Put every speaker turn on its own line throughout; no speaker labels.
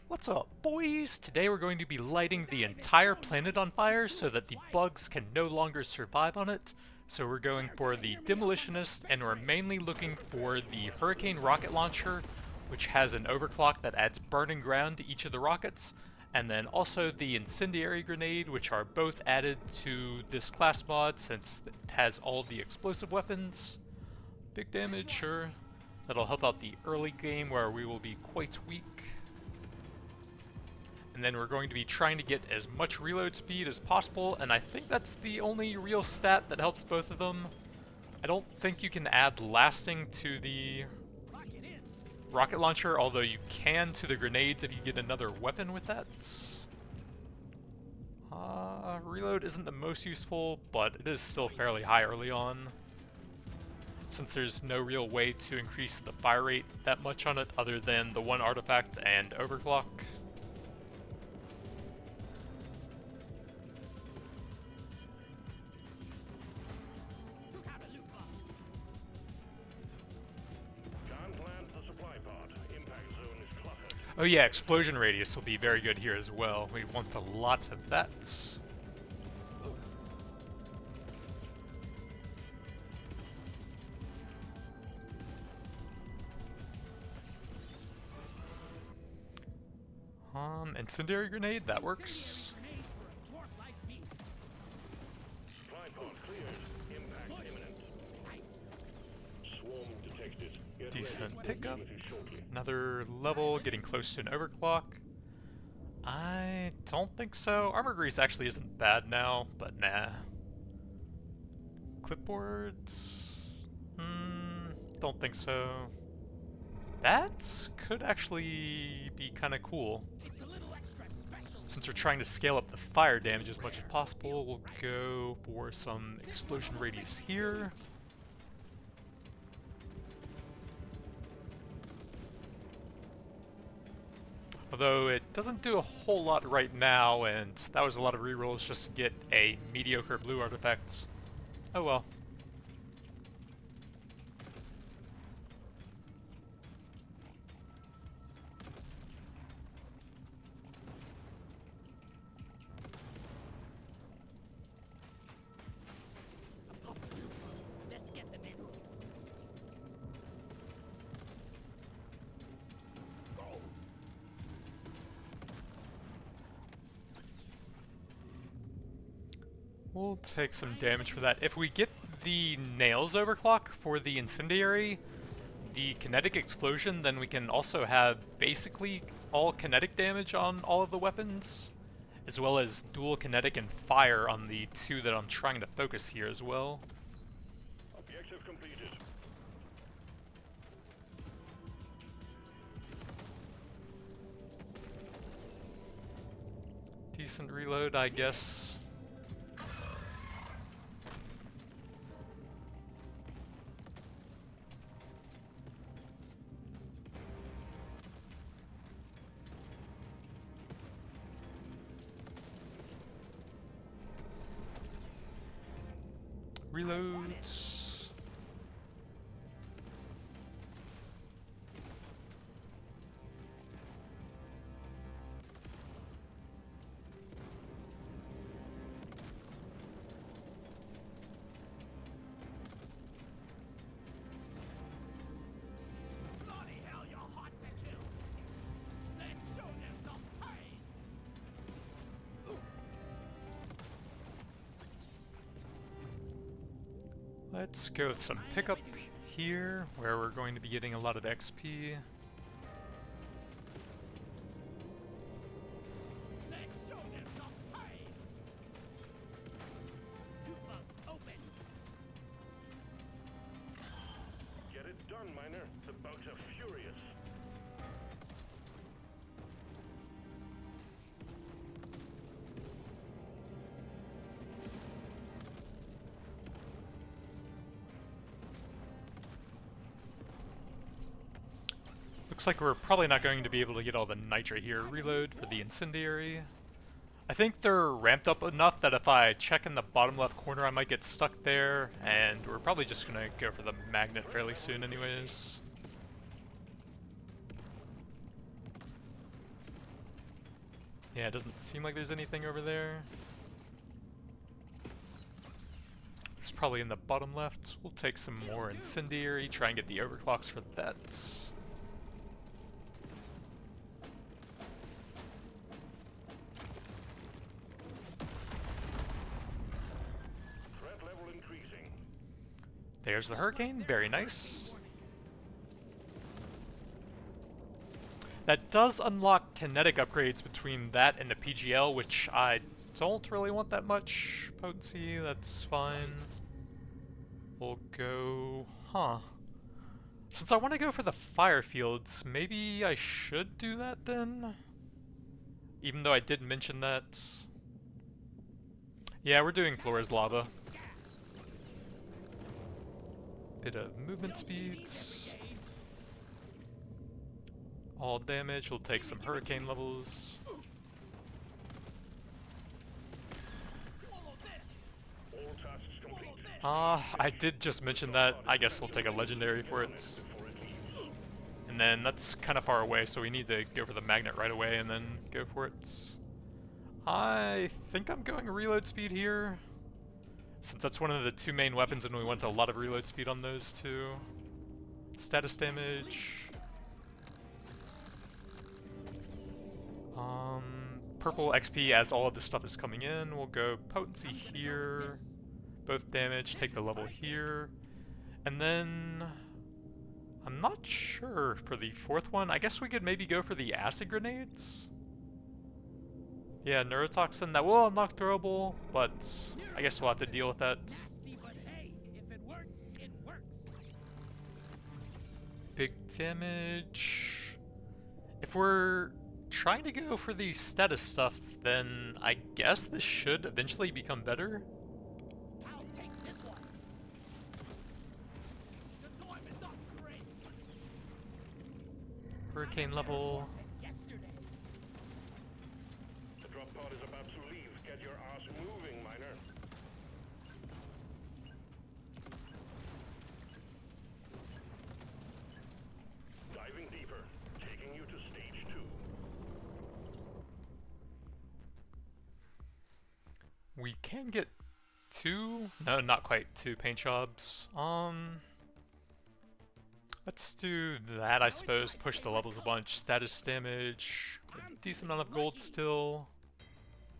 What's up, boys? Today we're going to be lighting the entire planet on fire so that the bugs can no longer survive on it. So we're going for the Demolitionist, and we're mainly looking for the Hurricane rocket launcher, which has an overclock that adds burning ground to each of the rockets, and then also the Incendiary Grenade, which are both added to this class mod since it has all the explosive weapons. Big damage, sure. That'll help out the early game where we will be quite weak. And then we're going to be trying to get as much reload speed as possible, and I think that's the only real stat that helps both of them. I don't think you can add lasting to the rocket launcher, although you can to the grenades if you get another weapon with that. Reload isn't the most useful, but it is still fairly high early on, since there's no real way to increase the fire rate that much on it other than the one artifact and overclock. Oh yeah, explosion radius will be very good here as well. We want a lot of that. Incendiary grenade, that works. Decent pickup. Another level, getting close to an overclock. I don't think so. Armor grease actually isn't bad now, but nah. Clipboards? Don't think so. That could actually be kind of cool. Since we're trying to scale up the fire damage as much as possible, we'll go for some explosion radius here. Although it doesn't do a whole lot right now, and that was a lot of rerolls just to get a mediocre blue artifact. Oh well. We'll take some damage for that. If we get the nails overclock for the incendiary, the kinetic explosion, then we can also have basically all kinetic damage on all of the weapons, as well as dual kinetic and fire on the two that I'm trying to focus here as well.
Objective completed.
Decent reload, I guess. Reloads.
Bloody hell, you're hot to kill. Let's show them some pain.
Let's go with some pickup here, where we're going to be getting a lot of XP.
Let's show them some pain. Open. Get it done, miner. The bugs are furious.
Looks like we're probably not going to be able to get all the nitra here. Reload for the incendiary. I think they're ramped up enough that if I check in the bottom left corner I might get stuck there, and we're probably just gonna go for the magnet fairly soon anyways. Yeah, it doesn't seem like there's anything over there. It's probably in the bottom left. We'll take some more incendiary, try and get the overclocks for that.
Threat level increasing.
There's the hurricane, very nice. That does unlock kinetic upgrades between that and the PGL, which I don't really want that much potency, that's fine. We'll go... huh. Since I want to go for the fire fields, maybe I should do that then? Even though I did mention that. Yeah, we're doing Flores lava. Bit of movement speeds. All damage, we'll take some hurricane levels.
All tasks complete.
I did just mention that. I guess we'll take a legendary for it. And then that's kind of far away, so we need to go for the magnet right away and then go for it. I think I'm going reload speed here, since that's one of the two main weapons and we want a lot of reload speed on those two. Status damage. Purple XP as all of this stuff is coming in. We'll go potency here. Both damage, take the level here. And then... I'm not sure for the fourth one. I guess we could maybe go for the acid grenades? Yeah, neurotoxin, that will unlock throwable, but I guess we'll have to deal with that. Big damage. If we're trying to go for the status stuff, then I guess this should eventually become better.
I'll take this one. Deployment upgrade.
Hurricane level.
Yesterday.
The drop pod is about to leave. Get your ass moving, miner. Diving deeper, taking you to stage 2.
We can get two, no, not quite two paint jobs. Let's do that, I suppose. Push the levels a bunch. Status damage, a decent amount of gold still.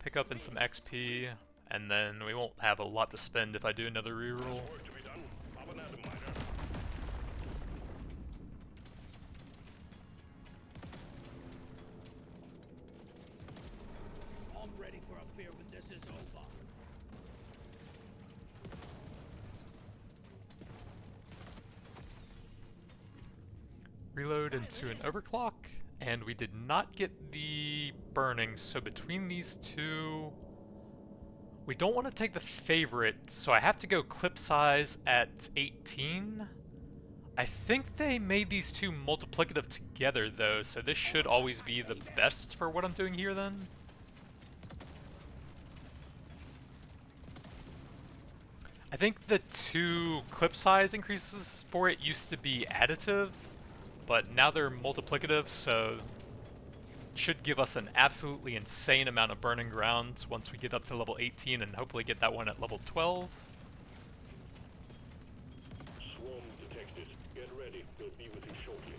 Pick up in some XP, and then we won't have a lot to spend if I do another reroll.
Work to be done. Up and at 'em, miner.
I'm ready for a beer when this is over.
Reload into an overclock, and we did not get the burning, so between these two, we don't want to take the favorite, so I have to go clip size at 18. I think they made these two multiplicative together though, so this should always be the best for what I'm doing here then. I think the two clip size increases for it used to be additive, but now they're multiplicative, so should give us an absolutely insane amount of burning ground once we get up to level 18 and hopefully get that one at level 12.
Swarm detected. Get ready. We'll be with you shortly.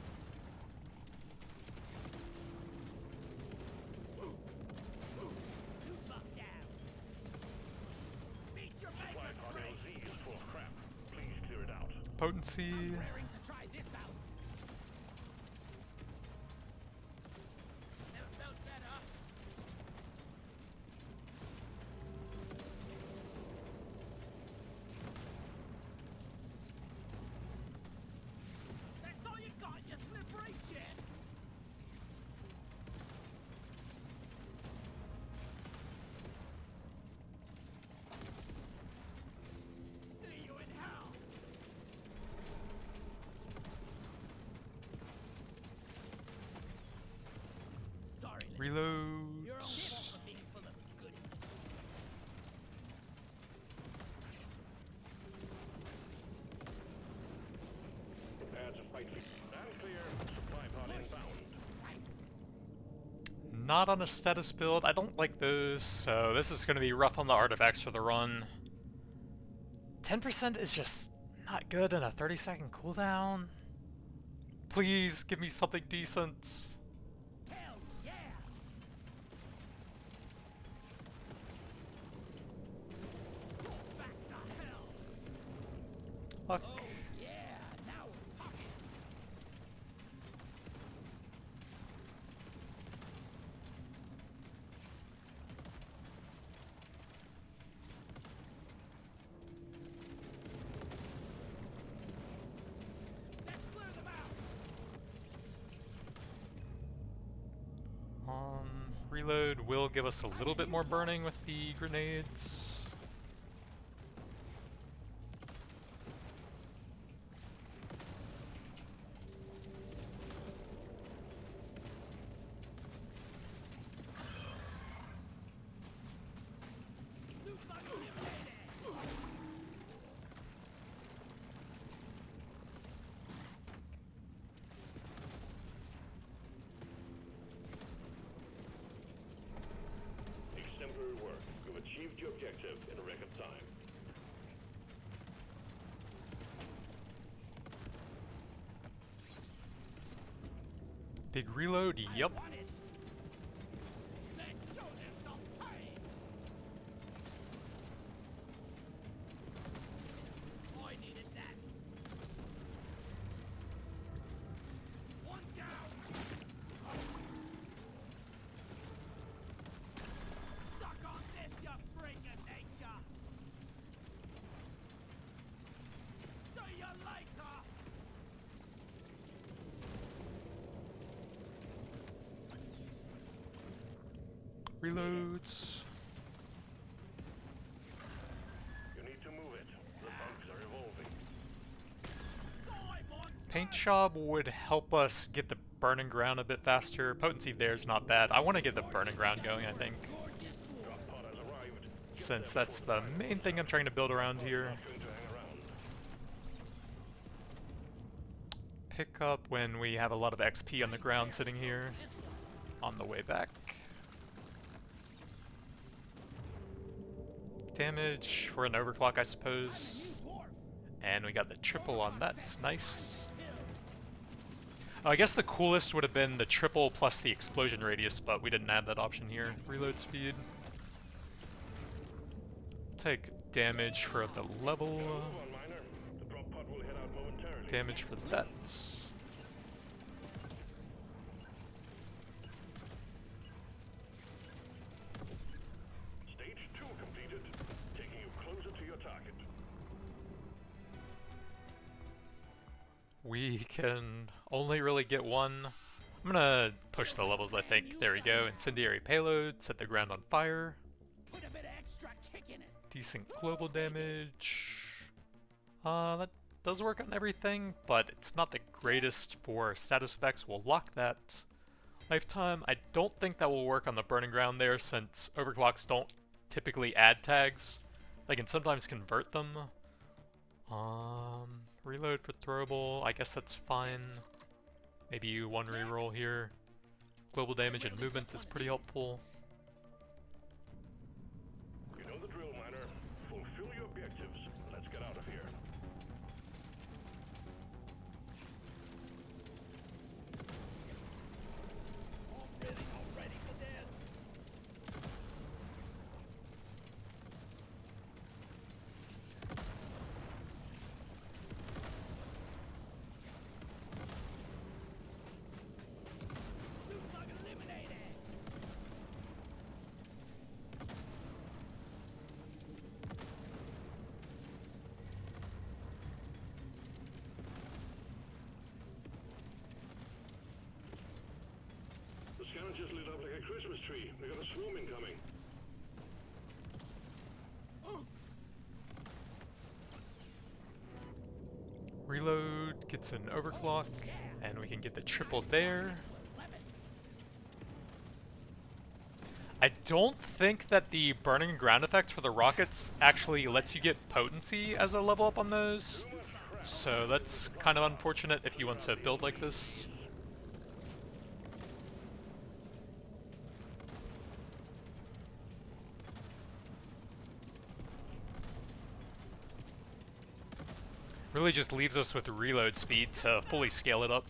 You buck down. Meet your
Supply
maker,
pod
Craig.
LZ is full of crap. Please clear it out.
Potency.
Raring to try this out. Never felt better. That's all you got, you slippery shit. See you in hell. Sorry,
Reload.
you're okay for being full of goodies.
Prepare to fight. And clear. Supply pod inbound.
not on a status build. I don't like those, so this is going to be rough on the artifacts for the run. 10% is just not good in a 30-second cooldown. Please give me something decent.
Hell yeah! Back to hell!
Fuck.
Yeah, now we're talking. Let's clear them out.
Reload will give us a little bit more burning with the grenades.
Loot bug eliminated.
Exemplary work. You've achieved your objective in a record time.
Big reload, yup.
Want it. Let's show them some pain. I needed that. One down. Suck on this, you freak of nature. See you later.
Reloads.
You need to move it. The bugs are evolving.
Die, monster.
Paint job would help us get the burning ground a bit faster. Potency there is not bad. I want to get the burning ground going, I think,
Drop pod has arrived.
since that's the main thing I'm trying to build around here.
Not going to hang around.
Pick up when we have a lot of XP on the ground sitting here on the way back. Damage for an overclock, I suppose. And we got the triple on that. Nice. Oh, I guess the coolest would have been the triple plus the explosion radius, but we didn't add that option here. Reload speed. Take damage for the level.
Move on, miner. The drop pod will head out momentarily.
Damage for that.
Stage 2 completed. Taking you closer to your target.
We can only really get one. I'm gonna push the levels, I think. There we go. Incendiary payload, set the ground on fire.
Put a bit of extra kick in it.
Decent global damage. That does work on everything, but it's not the greatest for status effects. We'll lock that. Lifetime, I don't think that will work on the burning ground there, since overclocks don't typically add tags. They can sometimes convert them. Reload for throwable, I guess that's fine. Maybe one reroll here. Global damage and movement is pretty helpful.
You know the drill, miner. Fulfill your objectives. Let's get out of here.
Really not ready for this. Loot bug eliminated.
The scanner just lit up like a Christmas tree. We got a swarm incoming.
Reload gets an overclock, and we can get the triple there. I don't think that the burning ground effect for the rockets actually lets you get potency as a level up on those, so that's kind of unfortunate if you want to build like this. Really just leaves us with reload speed to fully scale it up.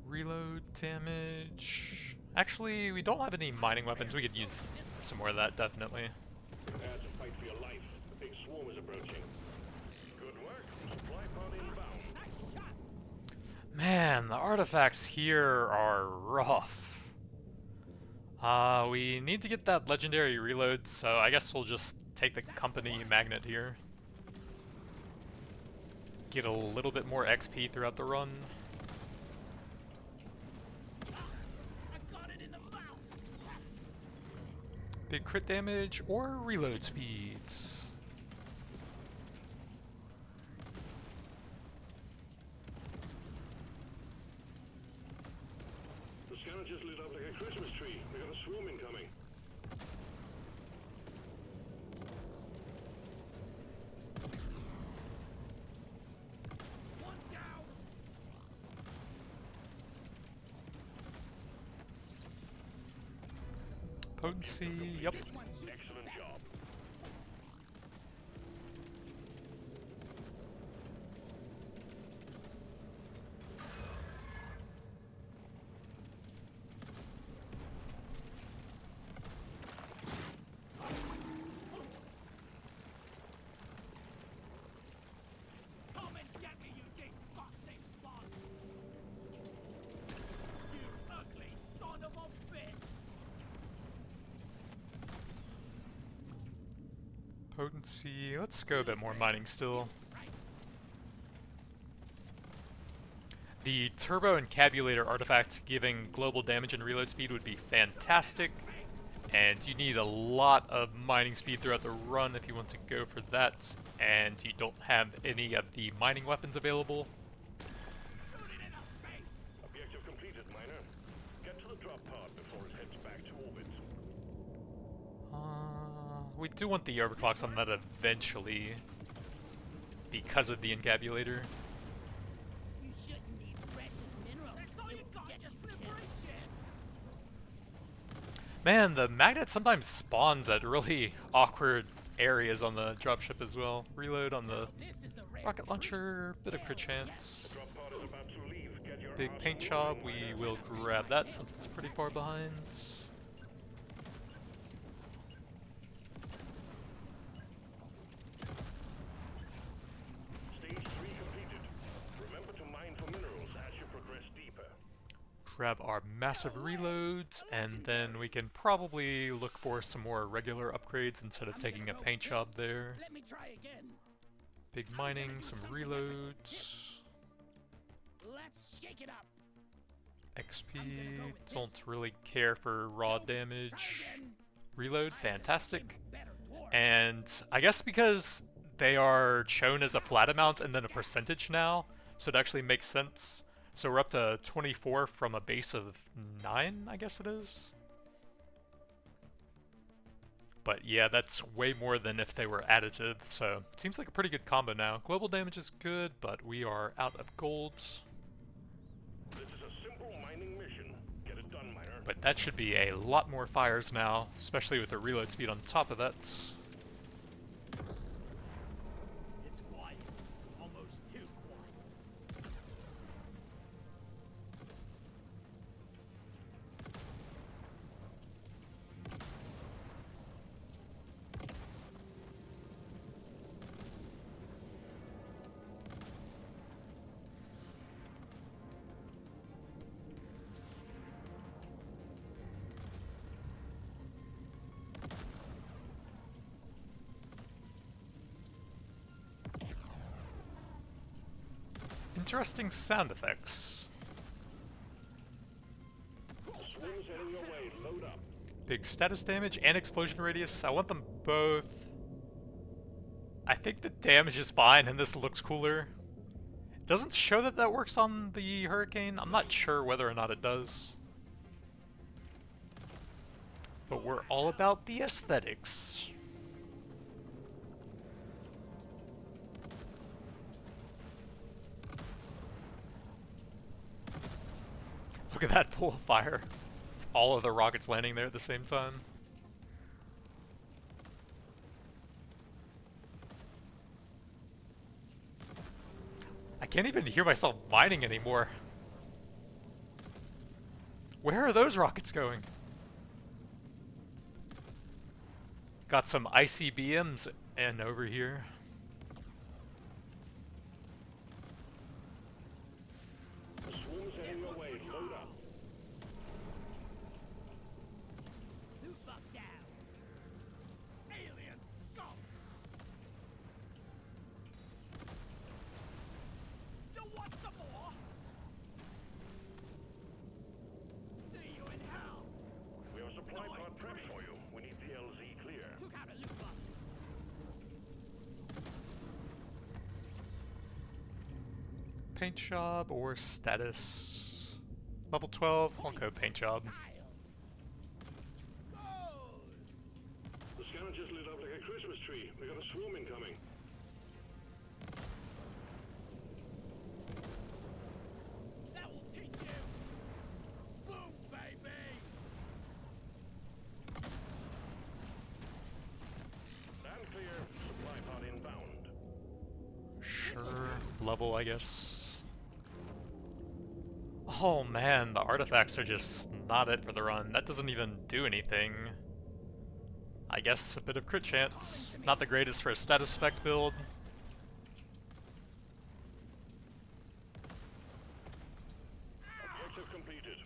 Reload damage. Actually, we don't have any mining weapons. We could use some more of that, definitely.
Prepare to fight for your life. The big swarm is approaching. Good work. Supply pod inbound.
Man, the artifacts here are rough. We need to get that legendary reload, so I guess we'll just take the company magnet here. Get a little bit more XP throughout the run. Big crit damage or reload speeds.
The scanner just lit up like a Christmas tree. We got a swarm incoming.
One down.
Potency, yep.
Excellent job.
Come and get me, you disgusting bug! You ugly son of a bitch!
Potency, let's go a bit more mining still. The Turbo Encabulator artifact giving global damage and reload speed would be fantastic, and you need a lot of mining speed throughout the run if you want to go for that, and you don't have any of the mining weapons available.
Objective completed, miner. Get to the drop pod before it heads back to orbit.
We do want the overclocks on that eventually, because of the Encabulator.
You shouldn't need precious minerals. That's all you got, you slippery shit!
Man, the magnet sometimes spawns at really awkward areas on the dropship as well. Reload on the
This is a rare
rocket launcher, bit of crit chance.
Drop pod is about to leave. Get your
Big
ass
paint
on the
job,
way,
we
miner.
will grab that since it's pretty far behind.
Stage 3 completed. Remember to mine for minerals as you progress deeper.
Grab our massive reloads, and then we can probably look for some more regular upgrades instead of taking a paint job there.
Let me try again.
Big mining, some reloads.
Let's shake it up.
XP, don't really care for raw damage. Reload, fantastic.
Better dwarf.
And I guess because they are shown as a flat amount and then a percentage now, so it actually makes sense. So we're up to 24 from a base of 9, I guess it is. But yeah, that's way more than if they were additive, so it seems like a pretty good combo now. Global damage is good, but we are out of golds.
This is a simple mining mission. Get it done, miner.
But that should be a lot more fires now, especially with the reload speed on top of that.
It's quiet. Almost too quiet.
Interesting sound effects.
Swarm's heading your way. Load up.
Big status damage and explosion radius. I want them both. I think the damage is fine and this looks cooler. It doesn't show that that works on the Hurricane. I'm not sure whether or not it does. But we're all about the aesthetics. Look at that pool of fire. All of the rockets landing there at the same time. I can't even hear myself mining anymore. Where are those rockets going? Got some ICBMs and over here.
The swarm's heading your way. Load up.
Loot bug down. Alien scum. You want some more? See you in hell.
We have supply pod prepped for you. We need PLZ clear.
Took out a loot bug.
Paint job or status? Level 12, I'll go paint job.
The scanner just lit up like a Christmas tree. We got a swarm incoming.
That will teach you. Boom, baby.
Stand clear. Supply pod inbound.
Sure, level I guess. Oh man, the artifacts are just not it for the run. That doesn't even do anything. I guess a bit of crit chance. Not the greatest for a status effect build.
Objective completed.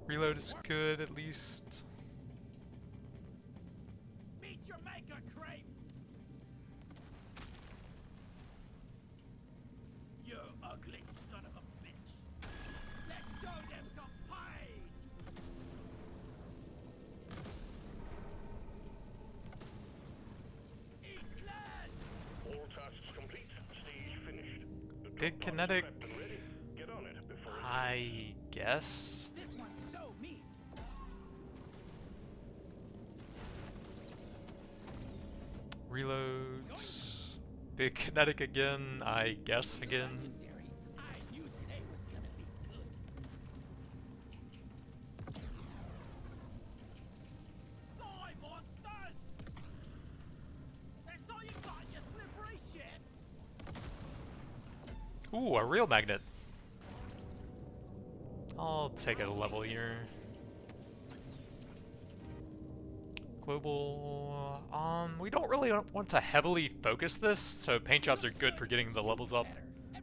Reload is good at least.
Meet your maker, creep. You ugly son of a bitch. Let's show them some pain. Eat land.
All tasks complete. Stage finished. The
Big
drop pod is
kinetic.
prepped and ready. Get on it before it
I guess.
This one's so mean.
Reloads. Big kinetic again, I guess again.
Legendary. I knew today was gonna be good. Die, monsters! That's all you got, you slippery shit!
Ooh, a real magnet. I'll take it a level here. Global, we don't really want to heavily focus this, so paint jobs are good for getting the levels up.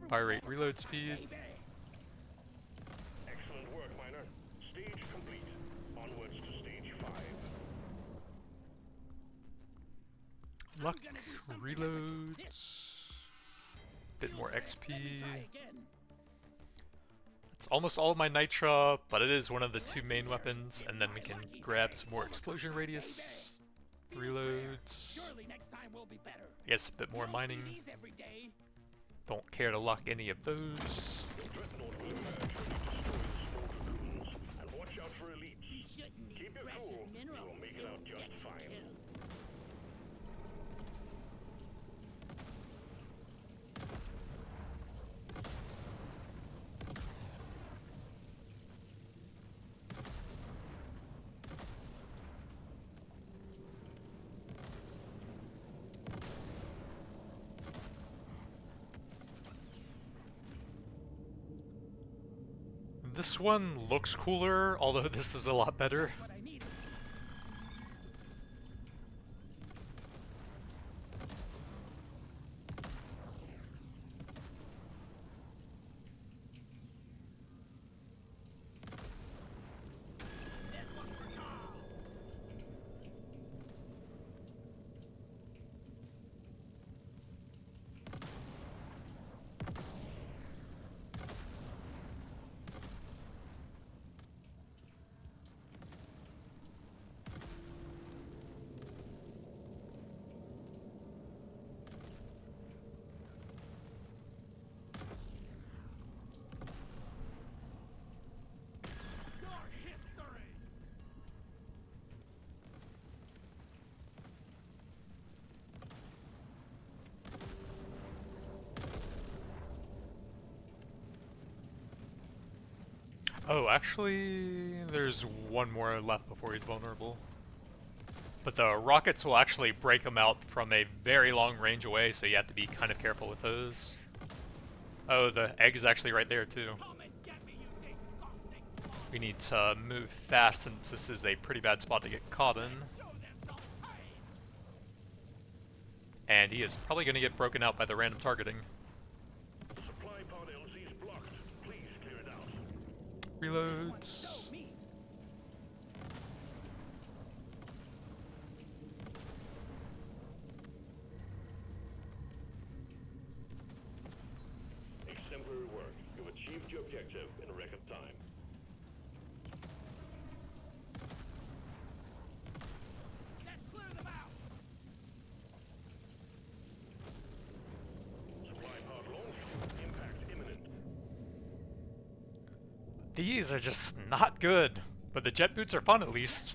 Fire rate, reload speed.
Excellent work, Miner. Stage complete. Onwards to stage 5.
Luck, reloads. Bit more XP.
Try again.
It's almost all of my nitra, but it is one of the two main weapons, and then we can grab some more explosion radius. Reloads.
Surely next time will be better.
I guess a bit more mining.
These every day.
Don't care to lock any of those.
Dreadnought will emerge ready to destroy the small cocoons. And watch out for elites.
You shouldn't need
Keep it
precious
cool.
minerals.
You will make it out
You'll
just
get
fine.
killed.
This one looks cooler, although this is a lot better.
What I need. This one for Carl.
Oh, actually, there's one more left before he's vulnerable. But the rockets will actually break him out from a very long range away, so you have to be kind of careful with those. Oh, the egg is actually right there too. We need to move fast since this is a pretty bad spot to get caught in. And he is probably going to get broken out by the random targeting.
Supply pod LZ is blocked. Please clear it out.
Reloads.
Exemplary work. You've achieved your objective in a record time.
Let's clear them out.
Supply pod launched. Impact imminent.
These are just not good, but the jet boots are fun at least.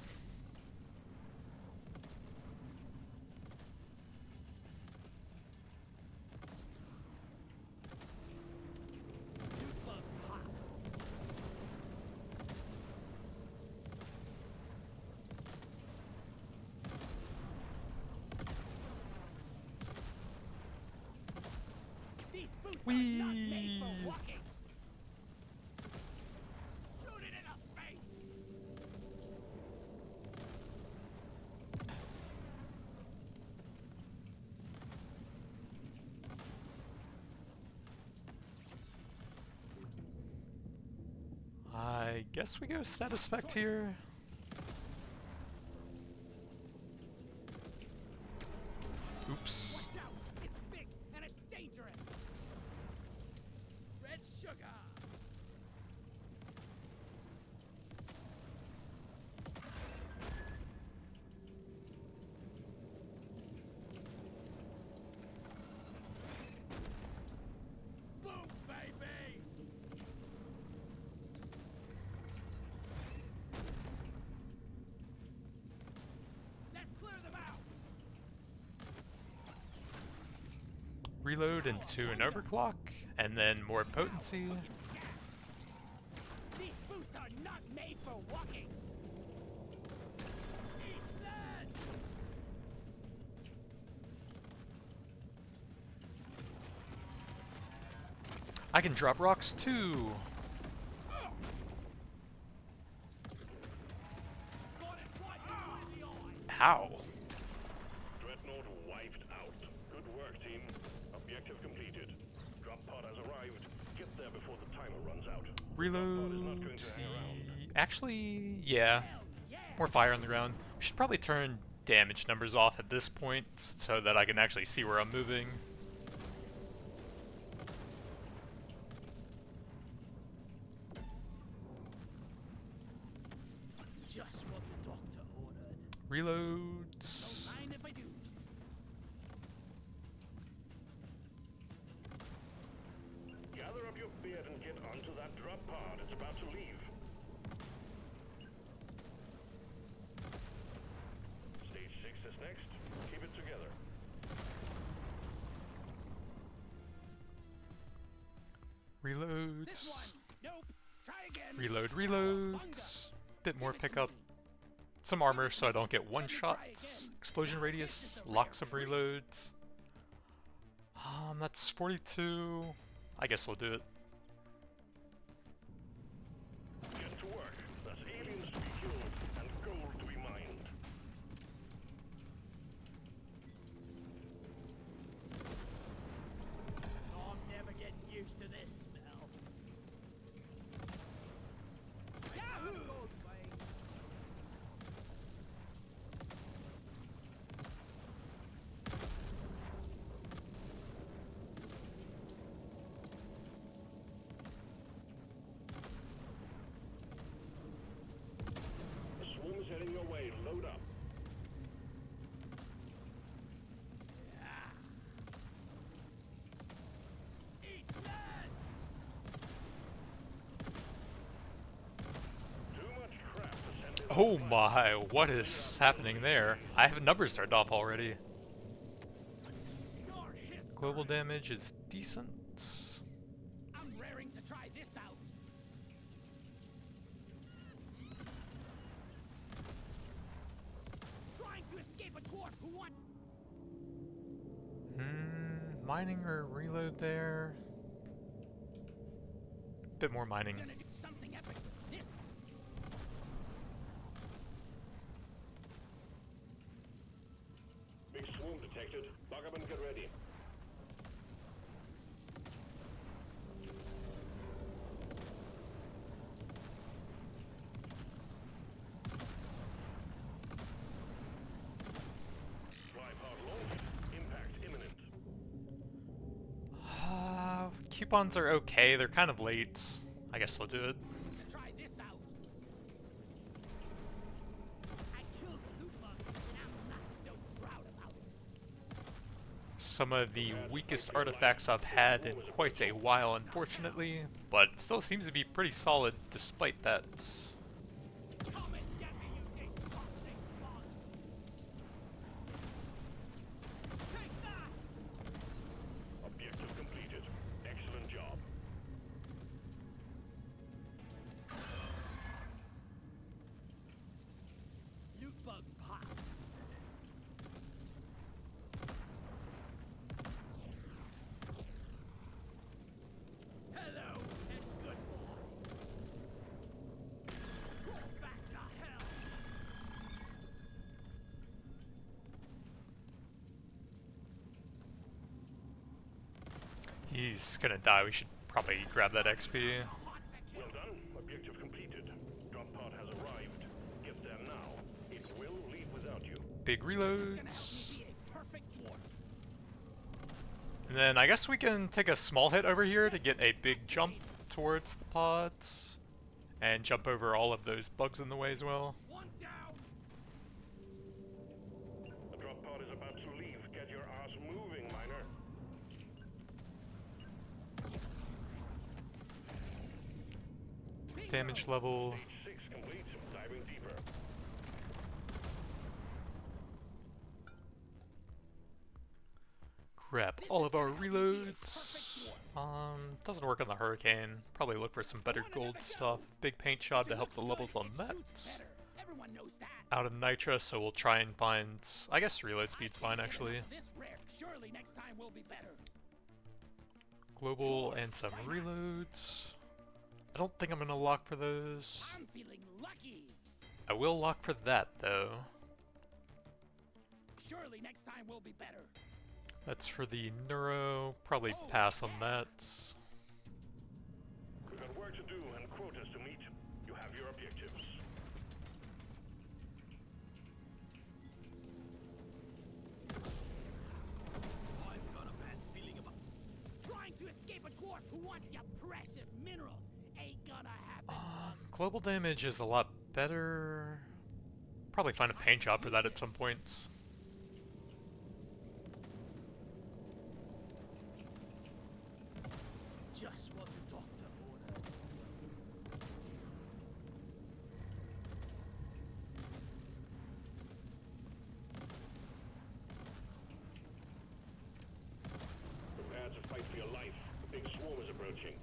These boots are
Whee!
not made for walking. Shoot it in the face.
I guess we go status effect here. Oops.
Watch out. It's big and it's dangerous. Red sugar. Boom, baby. Let's clear them out.
Reload into an overclock, and then more potency.
These boots are not made for walking. Eat lead.
I can drop rocks too.
Got it right in the eye.
How?
Dreadnought wiped out. Good work, team. Objective completed. Drop pod has arrived. Get there before the timer runs out.
Reload. Actually, yeah. More fire on the ground. We should probably turn damage numbers off at this point so that I can actually see where I'm moving.
Just what the doctor ordered.
Reloads.
Don't mind if I do.
Gather up your beard and get onto that drop pod. It's about to leave. Stage 6 is next. Keep it together.
This
Reloads.
one. Nope. Try again.
Reload, reloads. Bit more pickup. Some armor so I don't get one shots. Explosion radius. Lock some reloads. That's 42. I guess we'll do it.
Get to work. There's aliens to be killed and gold to be mined.
I'm never getting used to this smell. Yahoo!
The swarm is heading your way. Load up.
Eat lead!
Too much crap to send in.
Oh my, what is happening there? I have numbers turned off already.
Your history.
Global damage is decent.
I'm raring to try this out. want?
Mining or reload there? Bit more mining.
Gonna do something epic with this.
Big swarm detected. Lock up and get ready. Tripod launched. Impact imminent.
Coupons are okay, they're kind of late. I guess we'll do it.
To try this out. I killed the loot bug, and I'm not so proud about it.
Some of the weakest artifacts I've had in quite a while, unfortunately, but it still seems to be pretty solid despite that.
Come and get me, you disgusting bug. Take that!
Objective completed. Excellent job.
Loot bug pop. Hello and good boy. Roll back to hell.
He's gonna die, we should probably grab that XP.
Well done. Objective completed. Drop pod has arrived. Get there now. It will leave without you.
Big
Gonna help
reloads.
me be a perfect dwarf.
And then I guess we can take a small hit over here to get a big jump towards the pods. And jump over all of those bugs in the way as well.
One down.
The drop pod is about to leave. Get your ass moving, miner.
Damage level.
Stage 6 complete. Diving deeper.
Grab all of our reloads. Doesn't work on the hurricane. Probably look for some better gold stuff. Big paint job to help the levels on that.
Better. Everyone knows that.
Out of nitra, so we'll try and find. I guess reload speed's fine actually.
This rare. Surely next time will be better.
Global and some reloads. I don't think I'm gonna lock for those.
I'm feeling lucky.
I will lock for that though.
Surely next time will be better.
That's for the neuro. Probably pass on that.
We've got work to do and quotas to meet. You have your objectives.
I've got a bad feeling about trying to escape a dwarf who wants your precious minerals. Ain't gonna happen.
Global damage is a lot better. Probably find a paint job for that at some point.
Just what the doctor ordered.
Prepare to fight for your life. The big swarm is approaching.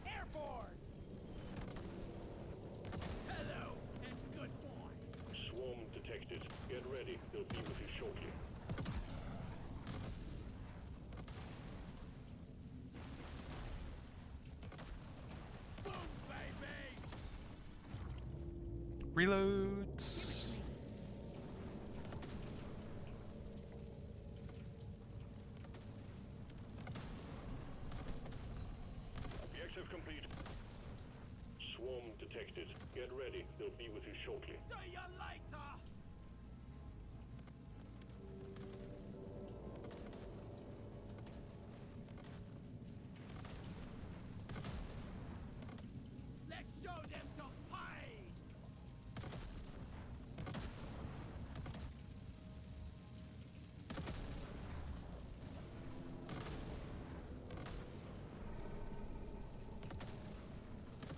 Airborne. Hello and good boy.
Swarm detected. Get ready. They'll be with you shortly.
Boom, baby.
Reloads.
Objective complete. Swarm detected. Get ready. They'll be with you shortly.
See you later. Let's show them some pain.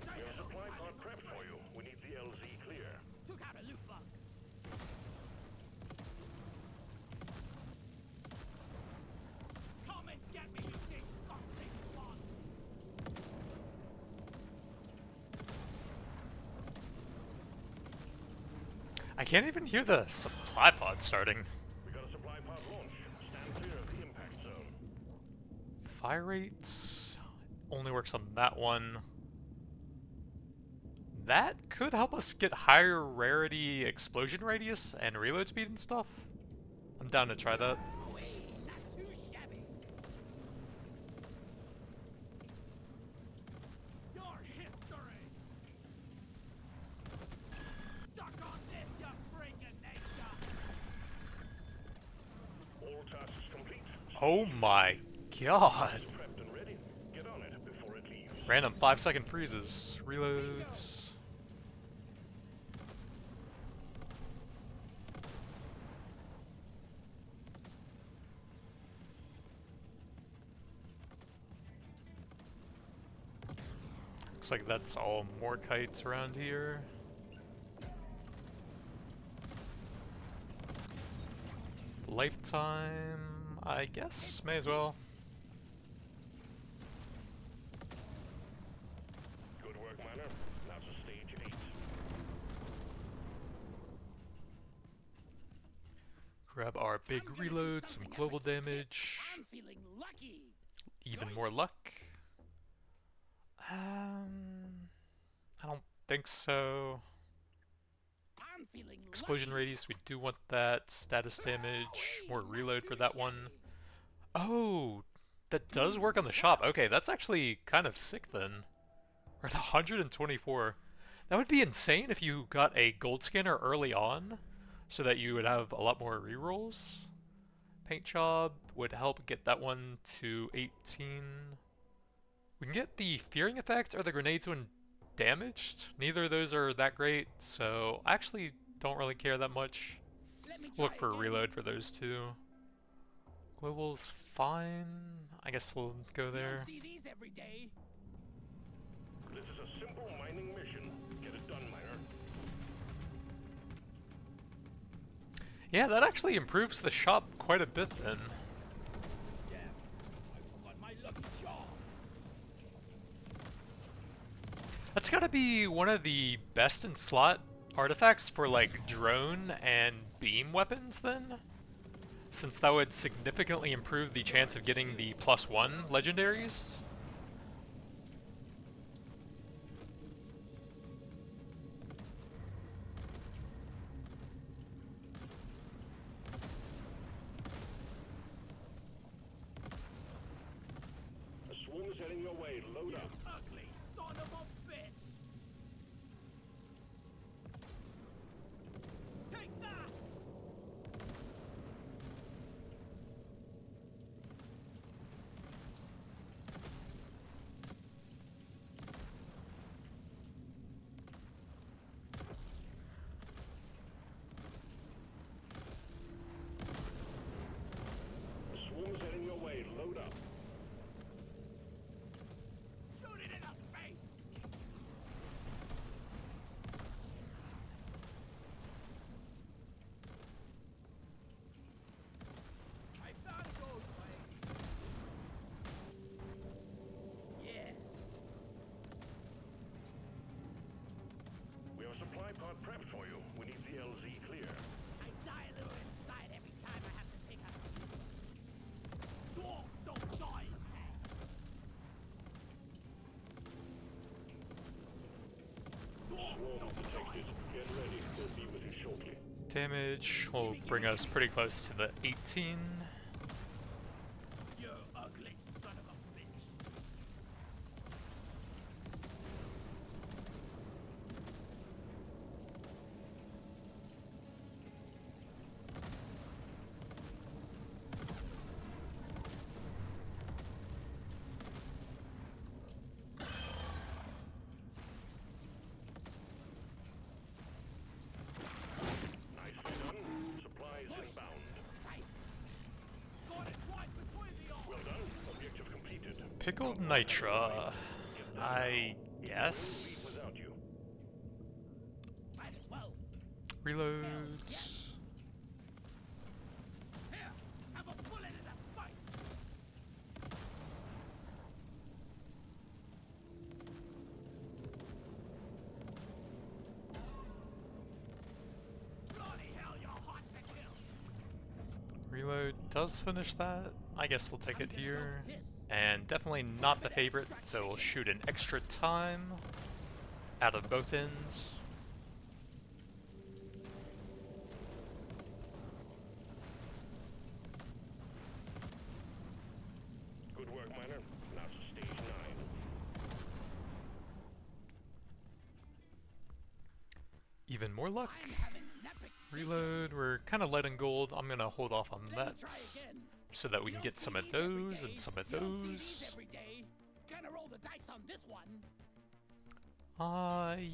We have a supply pod prepped for you. We need the LZ clear.
Took out a loot bug.
I can't even hear the supply pod starting.
We got a supply pod launch. Stand clear of the impact zone.
Fire rates only works on that one. That could help us get higher rarity explosion radius and reload speed and stuff. I'm down to try that.
Wee, not too shabby. Your history. Suck on this, you freaking nation.
All tasks complete.
Oh my god.
Prepped and ready. Get on it before it leaves.
Random 5-second freezes. Reloads. Looks like that's all more kites around here. Lifetime, I guess, may as well.
Good work, Miner. Now to stage 8.
Grab our big reload, some global damage,
I'm feeling lucky.
even more luck. I don't think so.
I'm feeling
Explosion
lucky.
radius, we do want that. Status damage, more reload for that one. Oh, that does work on the shop. Okay, that's actually kind of sick then. We're at 124. That would be insane if you got a gold scanner early on, so that you would have a lot more rerolls. Paint job would help get that one to 18. We can get the fearing effect or the grenades when damaged. Neither of those are that great, so I actually don't really care that much.
Let me
Look
try
for
again.
reload for those two. Global's fine. I guess we'll go
You
there.
don't see these every day.
This is a simple mining mission. Get it done, Miner.
Yeah, that actually improves the shop quite a bit then.
Damn, I forgot my lucky charm.
That's gotta be one of the best in slot artifacts for like drone and beam weapons then? Since that would significantly improve the chance of getting the +1 legendaries.
A swarm is heading your way. Load up.
Ugly son of a bitch. Take that.
A swarm is heading your way. Load up.
Shoot it in the face. I found a gold plate. Yes.
We have a supply pod prepped for you. We need the LZ clear.
I die a little inside every time I have to take a dwarf. Don't die.
Swarm detected. Get ready. We'll be with you shortly.
Damage will bring us pretty close to the 18.
You ugly son of a bitch.
Nicely done. Supplies inbound.
Nice. Got it right between the eyes.
Well done. Objective completed.
Pickled Nitra, I
Leave
guess.
without you.
Might as well.
Reloads.
Here, have a bullet in the face.
does finish that, I guess we'll take it here. And definitely not the favorite, so we'll shoot an extra time out of both ends.
Good work, Miner. Now to stage 9.
Even more luck.
I'm having an epic
Reload, we're kind of light on gold. I'm gonna hold off on that
try again.
so that we can get some of those and some of
You don't see these
those.
every day. Gonna roll the dice on this one.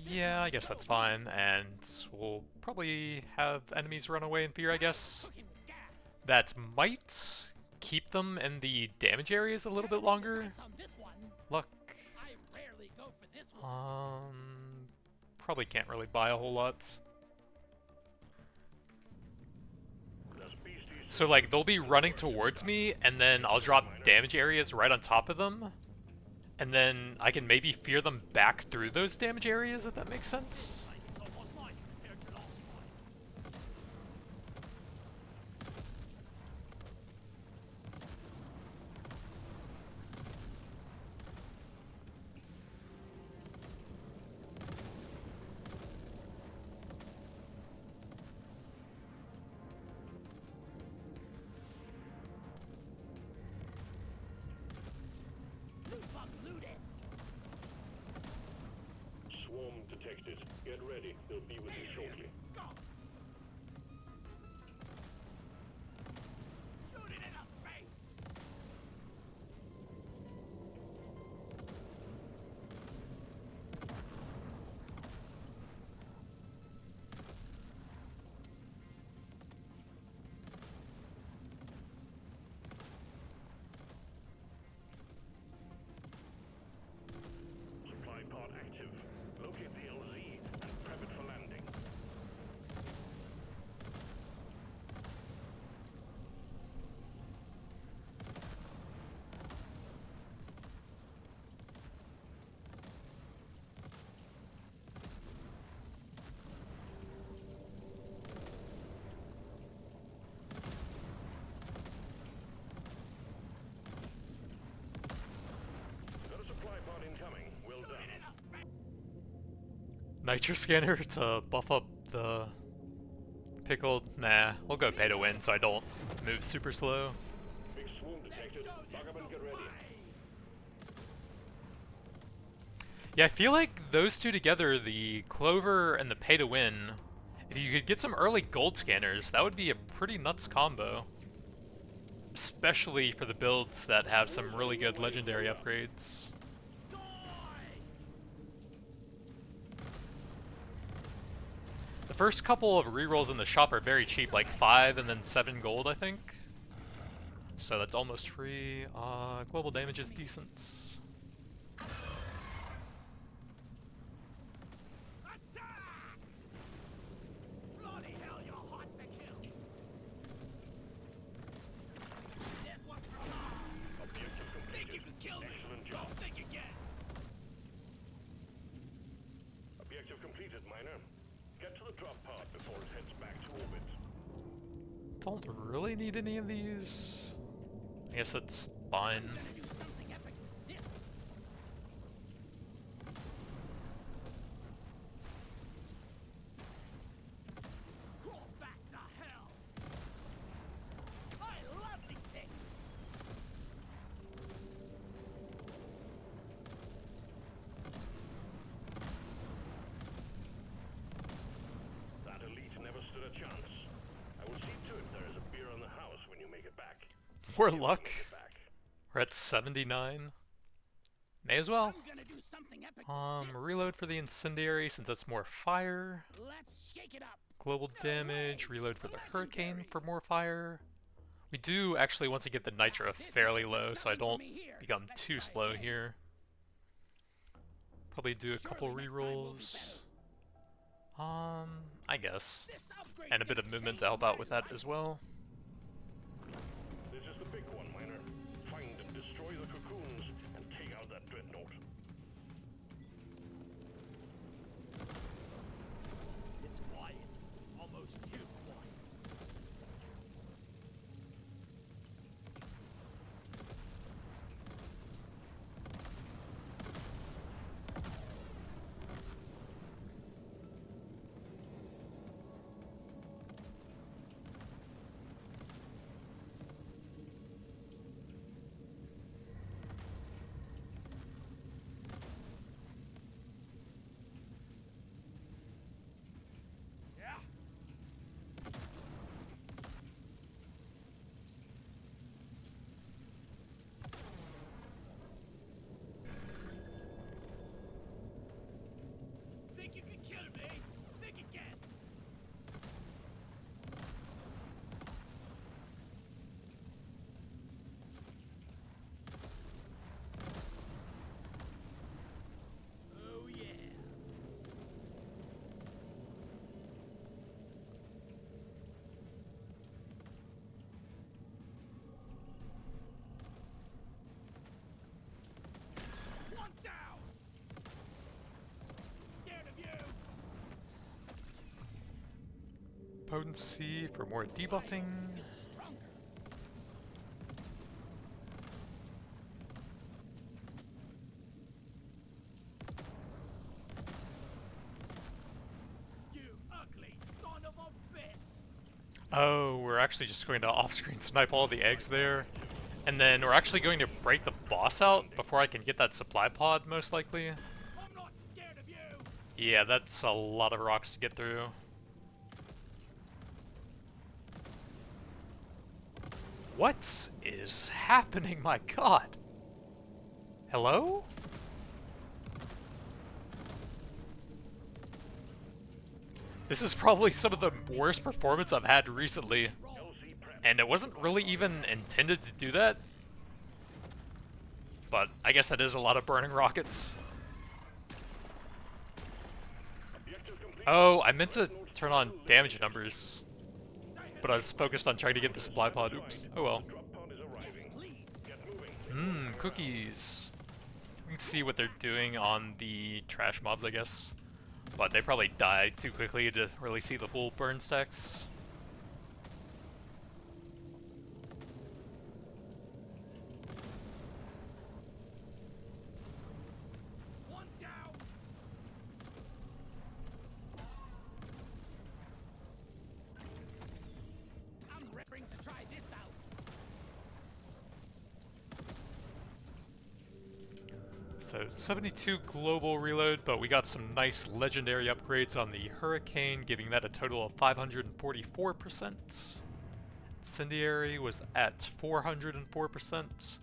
Yeah, I guess that's fine, and we'll probably have enemies run away in fear, I guess.
Cooking with gas.
That might keep them in the damage areas a little bit longer.
Dice on this one.
Luck.
I rarely go for this one.
Probably can't really buy a whole lot.
There's beasties.
So like, they'll be running towards me, and then I'll drop damage areas right on top of them. And then I can maybe fear them back through those damage areas, if that makes sense.
Dice is almost nice compared to last one. Loot bug looted.
Swarm detected. Get ready. They'll be with you shortly.
Go. Shoot it in the face.
Supply pod active. Locate the LZ and prep it for landing. Got a supply pod incoming. Well done.
Nitro scanner to buff up the pickled. Nah, we'll go pay to win so I don't move super slow.
Big swarm detected. Bug up and get ready.
Yeah, I feel like those two together, the clover and the pay to win, if you could get some early gold scanners, that would be a pretty nuts combo. Especially for the builds that have some really good legendary upgrades. The first couple of rerolls in the shop are very cheap, like 5 and then 7 gold, I think. So that's almost free. Global damage is decent.
Attack! Bloody hell, you're hot to kill. There's one for all.
Objective
Think you
completed.
can kill me?
Excellent job.
Don't think again.
Objective completed, Miner. Get to the drop pod before it heads back to orbit.
Don't really need any of these. I guess that's fine.
I'm gonna do something epic with this. Crawl back to hell. I love these things.
That elite never stood a chance. I will see to it there is a beer on the house when you make it back.
More
You will
luck.
make it back.
We're at 79. May as well.
I'm gonna do something epic with this.
Reload for the incendiary since that's more fire.
Let's shake it up.
Global damage, reload for the hurricane for more fire. We do actually want to get the nitro fairly low so I don't become too slow here. Probably do a couple rerolls. I guess.
This upgrade
And a bit of movement to help out with that as well.
This is the big one, Miner. Find and destroy the cocoons and take out that dreadnought.
It's quiet. Almost too quiet.
potency for more debuffing.
You ugly son of a bitch!
Oh, we're actually just going to off-screen snipe all the eggs there. And then we're actually going to break the boss out before I can get that supply pod, most likely.
I'm not scared of you!
Yeah, that's a lot of rocks to get through. What is happening? My god! Hello? This is probably some of the worst performance I've had recently. And it wasn't really even intended to do that. But I guess that is a lot of burning rockets. Oh, I meant to turn on damage numbers. But I was focused on trying to get the supply pod. Oops. Oh well. Cookies. We can see what they're doing on the trash mobs, I guess. But they probably die too quickly to really see the full burn stacks.
One down! I'm raring to try this out!
So 72 global reload, but we got some nice legendary upgrades on the Hurricane, giving that a total of 544%. Incendiary was at 404%.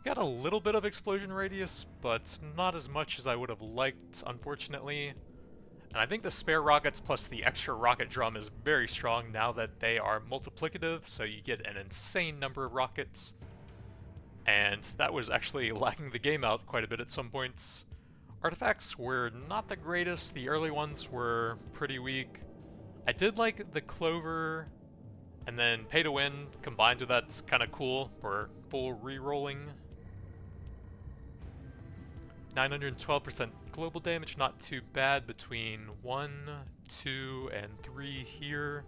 Got a little bit of explosion radius, but not as much as I would have liked, unfortunately. And I think the spare rockets plus the extra rocket drum is very strong now that they are multiplicative, so you get an insane number of rockets. And that was actually lagging the game out quite a bit at some points. Artifacts were not the greatest, the early ones were pretty weak. I did like the Clover, and then Pay to Win combined with that's kind of cool for full re-rolling. 912% global damage, not too bad between 1, 2, and 3 here.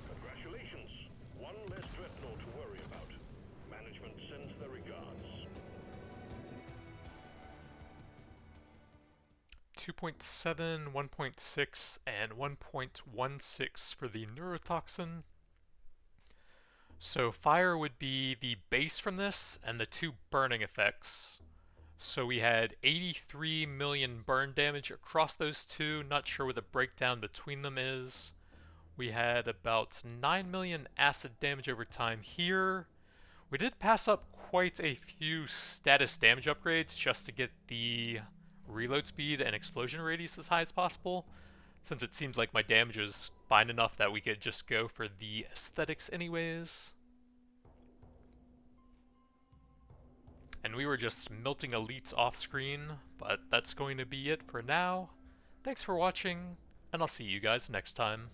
Congratulations. One less dreadnought to worry about. Management sends their regards.
2.7, 1.6, and 1.16 for the neurotoxin. So fire would be the base from this, and the two burning effects. So we had 83 million burn damage across those two, not sure what the breakdown between them is. We had about 9 million acid damage over time here. We did pass up quite a few status damage upgrades just to get the reload speed and explosion radius as high as possible, since it seems like my damage is fine enough that we could just go for the aesthetics anyways. And we were just melting elites off screen, but that's going to be it for now. Thanks for watching, and I'll see you guys next time.